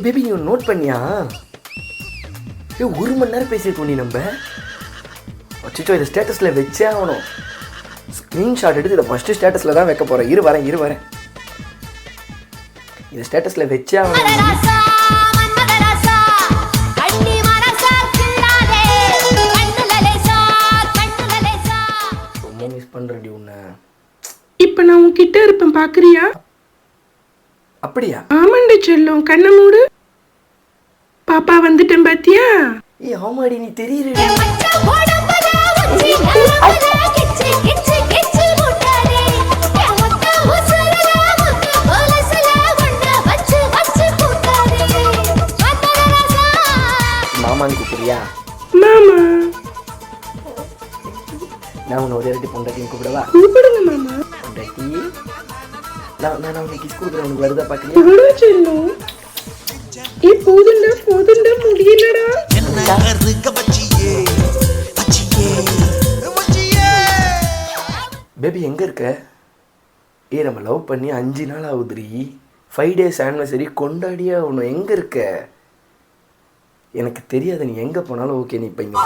Baby நீ note பண்ணியா? ஒரு மணி நேரம் பேசியிருக்கோம் நீ நம்ம. அச்சோ இதை ஸ்டேட்டஸில் வச்சே ஆகணும். ஸ்க்ரீன்ஷாட் எடுத்து இதை ஃபஸ்ட்டு ஸ்டேட்டஸில் தான் வைக்க போகிறேன். இரு வரேன். இதை ஸ்டேட்டஸில் வச்சே ஆகணும். ரொம்ப மிஸ் பண்ணுறடி உன்னை. இப்ப நான் உன்கிட்ட இருப்பேன் பாக்குறியா? அப்படியா? ஆமாண்டி செல்லம், கண்ணை மூடு. பாப்பா வந்துட்டேன் பாத்தியா? ஆமாடி நீ தெரியல. மாமான்னு கூப்பிடுறியா? மாமா நான் உன்னை ஒரு இரட்டி பொண்டாட்டின்னு கூப்பிடவா? கூப்பிடுங்க மாமா. பொண்டாட்டி நான் உனக்கு கிஸ் கொடுக்குறேன். உனக்கு வருதா பார்க்கலையா? எவ்வளோ செல்லம்? போதுண்டா முடியலடா. பேபி எங்க இருக்க? நம்ம லவ் பண்ணி 5 நாள் ஆகுதுரி. 5 days ஆனிவர்சரி கொண்டாடியா ஒன்று. எங்க இருக்க? எனக்கு தெரியாது. நீ எங்க போனாலும் ஓகே. நீ இப்போ இங்கே